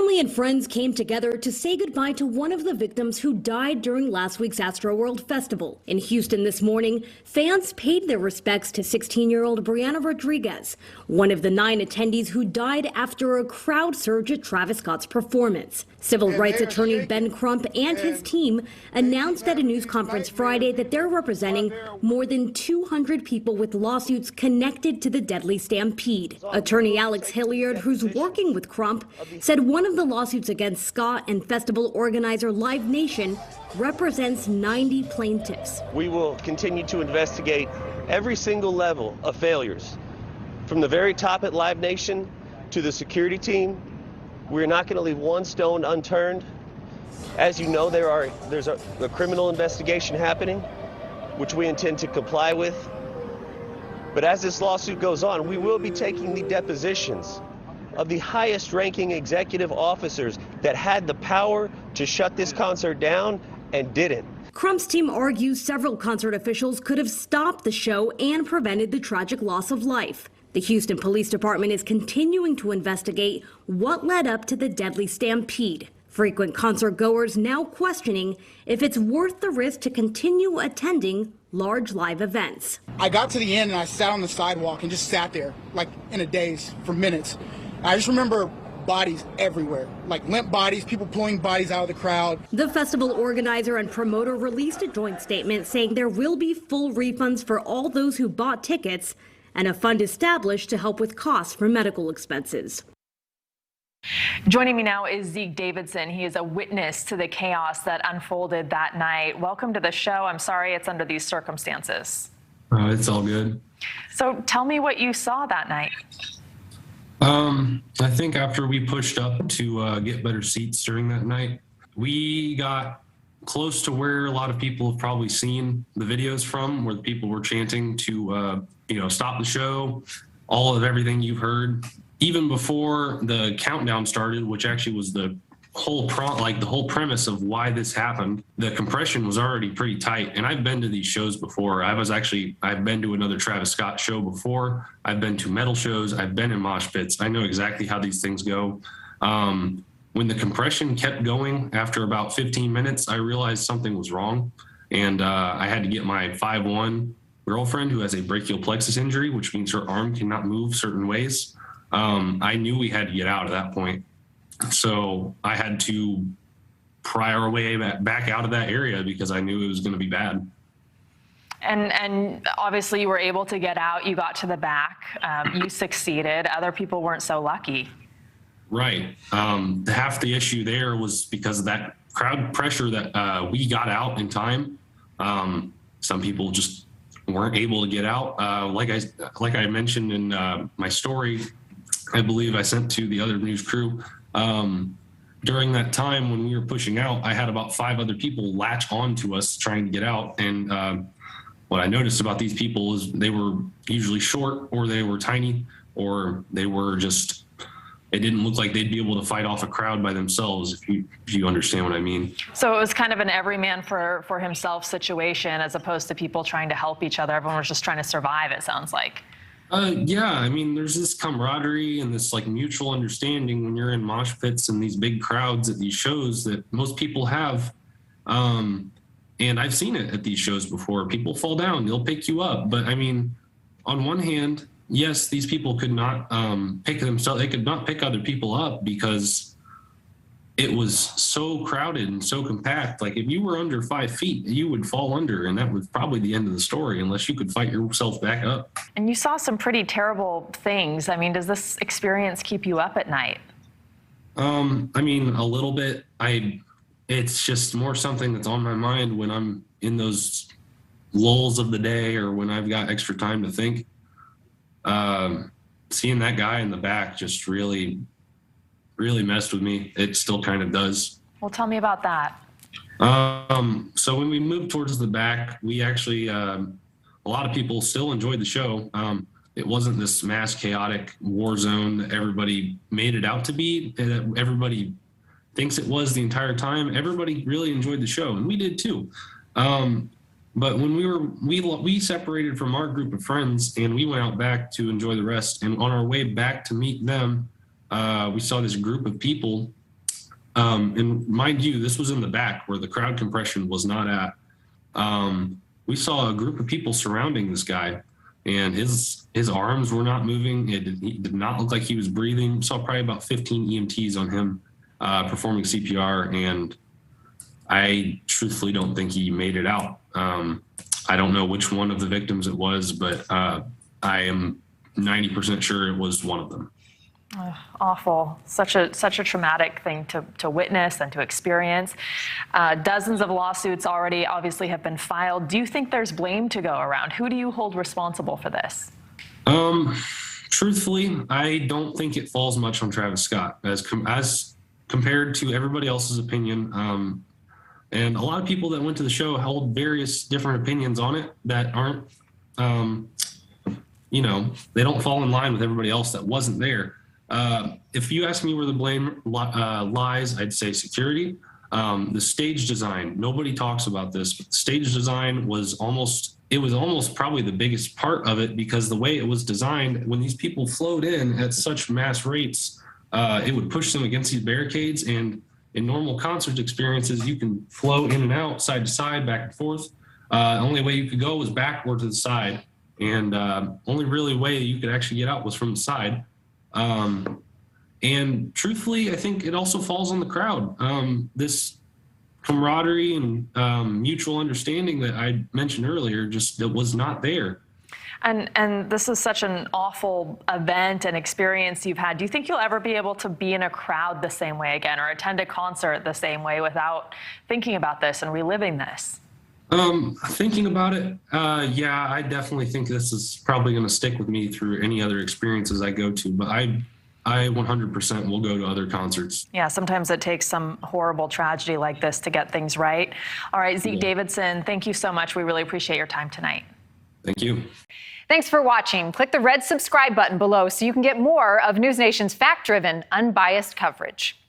Family and friends came together to say goodbye to one of the victims who died during last week's Astroworld Festival. In Houston this morning, fans paid their respects to 16-year-old Brianna Rodriguez, one of the 9 attendees who died after a crowd surge at Travis Scott's performance. Civil rights attorney Ben Crump and his team announced at a news conference Friday that they're representing more than 200 people with lawsuits connected to the deadly stampede. Attorney Alex Hilliard, who's working with Crump, said one of the lawsuits against Scott and festival organizer Live Nation represents 90 plaintiffs. We will continue to investigate every single level of failures, from the very top at Live Nation to the security team. We're not going to leave one stone unturned. As you know, there's a criminal investigation happening, which we intend to comply with. But as this lawsuit goes on, we will be taking the depositions of the highest ranking executive officers that had the power to shut this concert down and didn't. Crump's team argues several concert officials could have stopped the show and prevented the tragic loss of life. The Houston Police Department is continuing to investigate what led up to the deadly stampede. Frequent concert goers now questioning if it's worth the risk to continue attending large live events. I got to the end and I sat on the sidewalk and just sat there like in a daze for minutes. I just remember bodies everywhere, like limp bodies, people pulling bodies out of the crowd. The festival organizer and promoter released a joint statement saying there will be full refunds for all those who bought tickets and a fund established to help with costs for medical expenses. Joining me now is Zack Davidson. He is a witness to the chaos that unfolded that night. Welcome to the show. I'm sorry it's under these circumstances. It's all good. So tell me what you saw that night. I think after we pushed up to get better seats during that night, we got close to where a lot of people have probably seen the videos from, where the people were chanting to, stop the show, all of everything you've heard. Even before the countdown started, which actually was the whole premise of why this happened, the compression was already pretty tight. And I've been to these shows before. I've been to another Travis Scott show before. I've been to metal shows. I've been in mosh pits. I know exactly how these things go. When the compression kept going after about 15 minutes, I realized something was wrong. And I had to get my 5'1" girlfriend who has a brachial plexus injury, which means her arm cannot move certain ways. I knew we had to get out at that point. So I had to pry our way back out of that area because I knew it was going to be bad. And obviously you were able to get out. You got to the back. You succeeded. Other people weren't so lucky. Right. Half the issue there was because of that crowd pressure that we got out in time. Some people just weren't able to get out. Like I mentioned in my story, I believe I sent to the other news crew. During that time when we were pushing out, I had about 5 other people latch on to us trying to get out. And what I noticed about these people is they were usually short, or they were tiny, or they were just, it didn't look like they'd be able to fight off a crowd by themselves, if you understand what I mean. So it was kind of an every man for himself situation, as opposed to people trying to help each other. Everyone was just trying to survive, it sounds like. Yeah, I mean, there's this camaraderie and this like mutual understanding when you're in mosh pits and these big crowds at these shows that most people have. And I've seen it at these shows before. People fall down, they'll pick you up. But I mean, on one hand, yes, these people could not pick themselves. They could not pick other people up because it was so crowded and so compact. Like if you were under 5 feet, you would fall under, and that was probably the end of the story unless you could fight yourself back up. And you saw some pretty terrible things. I mean, does this experience keep you up at night? I mean, a little bit. It's just more something that's on my mind when I'm in those lulls of the day or when I've got extra time to think. Seeing that guy in the back just really messed with me. It still kind of does. Well, tell me about that. So when we moved towards the back, we actually, a lot of people still enjoyed the show. It wasn't this mass chaotic war zone that everybody made it out to be, that everybody thinks it was the entire time. Everybody really enjoyed the show, and we did too. But when we separated from our group of friends and we went out back to enjoy the rest. And on our way back to meet them, we saw this group of people And mind you, this was in the back where the crowd compression was not at. We saw a group of people surrounding this guy, and his arms were not moving. He did not look like he was breathing. We saw probably about 15 EMTs on him performing CPR, and I truthfully don't think he made it out. I don't know which one of the victims it was, but I am 90% sure it was one of them. Awful. Such a traumatic thing to witness and to experience. Dozens of lawsuits already obviously have been filed. Do you think there's blame to go around? Who do you hold responsible for this? Truthfully, I don't think it falls much on Travis Scott as compared to everybody else's opinion. And a lot of people that went to the show held various different opinions on it that aren't, they don't fall in line with everybody else that wasn't there. If you ask me where the blame lies, I'd say security. The stage design, nobody talks about this, but the stage design was almost probably the biggest part of it, because the way it was designed, when these people flowed in at such mass rates, it would push them against these barricades. And in normal concert experiences, you can flow in and out, side to side, back and forth. The only way you could go was backward to the side. And only really way you could actually get out was from the side. And truthfully, I think it also falls on the crowd. This camaraderie and mutual understanding that I mentioned earlier, just that was not there. And this is such an awful event and experience you've had. Do you think you'll ever be able to be in a crowd the same way again, or attend a concert the same way without thinking about this and reliving this? Thinking about it, yeah, I definitely think this is probably going to stick with me through any other experiences I go to, but I 100% will go to other concerts. Yeah, sometimes it takes some horrible tragedy like this to get things right. All right, Zeke Davidson, thank you so much. We really appreciate your time tonight. Thank you. Thanks for watching. Click the red subscribe button below so you can get more of NewsNation's fact-driven, unbiased coverage.